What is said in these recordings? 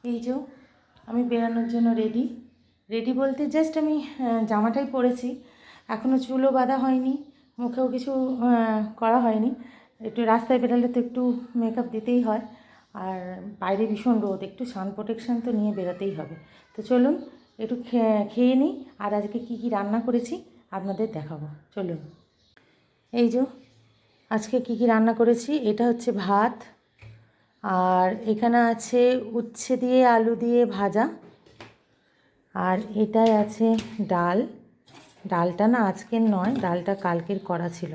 এই যে আমি বেরানোর জন্য রেডি রেডি বলতে জাস্ট আমি জামাটাই পরেছি, এখনও চুলও বাঁধা হয়নি, মুখেও কিছু করা হয়নি। একটু রাস্তায় বেরালে তো একটু মেকআপ দিতেই হয়, আর বাইরে ভীষণ রোদ, একটু সান প্রোটেকশান তো নিয়ে বেরোতেই হবে। তো চলুন একটু খেয়ে নিই, আর আজকে কী কী রান্না করেছি আপনাদের দেখাবো। চলুন। এই যে আজকে কী কী রান্না করেছি, এটা হচ্ছে ভাত, আর এখানে আছে উচ্ছে দিয়ে আলু দিয়ে ভাজা, আর এটাই আছে ডাল। ডালটা না আজকের নয়, ডালটা কালকের করা ছিল,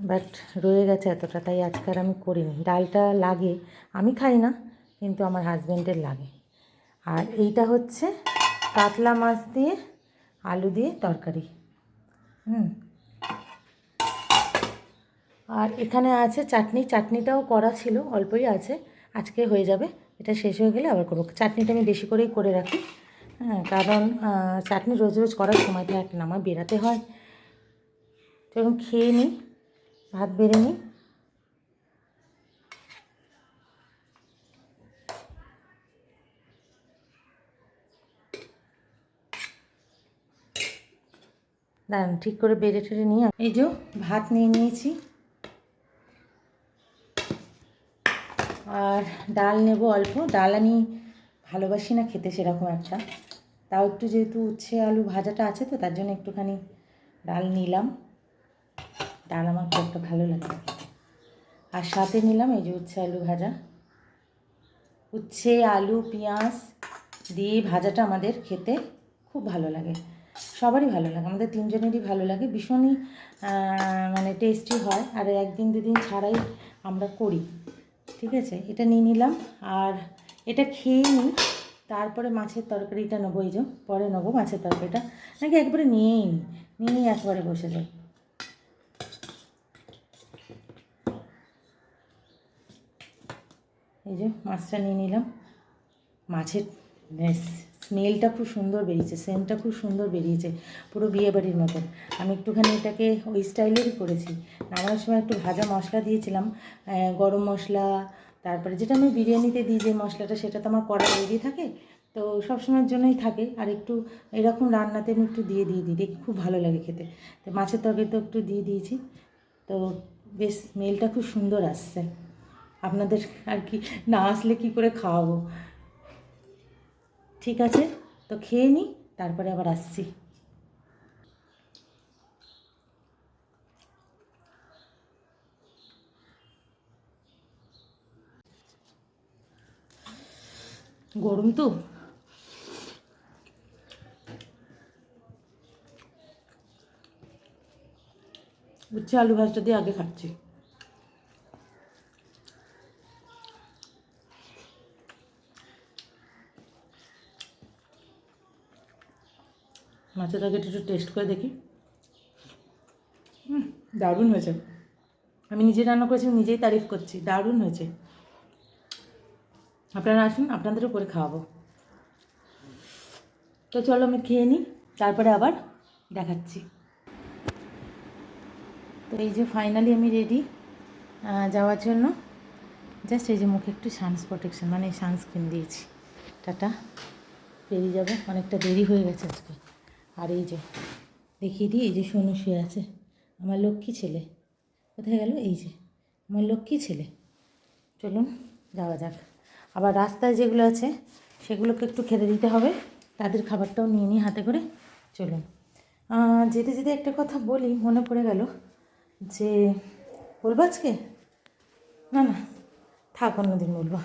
বাট রয়ে গেছে এতটা, তাই আজকে আর আমি করিনি। ডালটা লাগে, আমি খাই না কিন্তু আমার হাজব্যান্ডের লাগে। আর এইটা হচ্ছে কাতলা মাছ দিয়ে আলু দিয়ে তরকারি। আর এখানে আছে চাটনি, চাটনিটাও করা ছিল, অল্পই আছে, আজকে হয়ে যাবে। এটা শেষ হয়ে গেলে আবার করবো। চাটনিটা আমি বেশি করেই করে রাখি, কারণ চাটনি রোজ রোজ করার সময় থাকে না, আমার বেরাতে হয়। চলুন খেয়ে নিই, ভাত বেড়ে নিই। দাঁড়ান ঠিক করে বেড়ে টেড়ে নিয়ে, এই যে ভাত নিয়ে নিয়েছি, আর ডাল নেব অল্প। ডাল আমি ভালোবাসি না খেতে সেরকম একটা, তাও একটু যেহেতু উচ্ছে আলু ভাজাটা আছে তো তার জন্য একটুখানি ডাল নিলাম। ডাল আমার খুব একটা ভালো লাগে। আর সাথে নিলাম এই যে উচ্ছে আলু ভাজা। উচ্ছে আলু পেঁয়াজ দিয়ে ভাজাটা আমাদের খেতে খুব ভালো লাগে, সবারই ভালো লাগে, আমাদের তিনজনেরই ভালো লাগে, ভীষণই মানে টেস্টি হয়। আর একদিন দুদিন ছাড়াই আমরা করি। ঠিক আছে, এটা নিয়ে নিলাম, আর এটা খেয়ে নিই, তারপরে মাছের তরকারিটা নেবো। এই যে পরে নেবো মাছের তরকারিটা, নাকি একবারে নিয়েই নিয়ে একবারে বসে যাই। এই যে মাছটা নিয়ে নিলাম। মাছের স্মেলটা খুব সুন্দর বেরিয়েছে, সেন্টটা খুব সুন্দর বেরিয়েছে, পুরো বিয়েবাড়ির মতন। আমি একটুখানি এটাকে ওই স্টাইলেরই করেছি। নামানোর সময় একটু ভাজা মশলা দিয়েছিলাম, গরম মশলা, তারপরে যেটা আমি বিরিয়ানিতে দিই যে মশলাটা, সেটা তো আমার কড়া রেডি থাকে, তো সবসময়ের জন্যই থাকে। আর একটু এরকম রান্নাতে আমি একটু দিয়ে দিই, দেখি খুব ভালো লাগে খেতে। তো মাছের তরকারিতে একটু দিয়ে দিয়েছি, তো বেশ স্মেলটা খুব সুন্দর আসছে। আপনাদের আর কি না আসলে কি করে খাওয়াবো। ঠিক আছে, তো খেয়ে নিই, তারপরে আবার আসছি। গরম তো, উচ্ছে আলু ভাজটা দিয়ে আগে খাচ্ছি। মাছের তরকারিটা একটু টেস্ট করে দেখি। দারুণ হয়েছে, আমি নিজে রান্না করেছি, নিজেই তারিফ করছি, দারুণ হয়েছে। আপনারা আসুন, আপনাদেরও করে খাওয়াবো। তো চলো আমি খেয়ে নিই, তারপরে আবার দেখাচ্ছি। তো এই যে ফাইনালি আমি রেডি যাওয়ার জন্য। জাস্ট এই যে মুখে একটু সানস প্রোটেকশন মানে সানস্ক্রিন দিয়েছি। টাটা, বেরিয়ে যাবো, অনেকটা দেরি হয়ে গেছে আজকে। আর এই যে দেখিয়ে দিই, এই যে সোনু শুয়ে আছে, আমার লক্ষ্মী ছেলে। কোথায় গেল? এই যে আমার লক্ষ্মী ছেলে। চলুন যাওয়া যাক। আবার রাস্তায় যেগুলো আছে সেগুলোকে একটু খেতে দিতে হবে, তাদের খাবারটাও নিয়ে নিই হাতে করে। চলুন, যেতে যেতে একটা কথা বলি, মনে পড়ে গেল যে বলবো আজকে, না না থাক, অন্যদিন বলবো,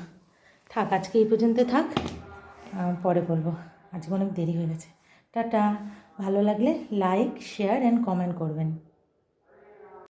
থাক আজকে এই পর্যন্ত থাক, পরে বলবো, আজকে অনেক দেরি হয়ে গেছে। টাটা, ভালো লাগলে লাইক শেয়ার অ্যান্ড কমেন্ট করবেন।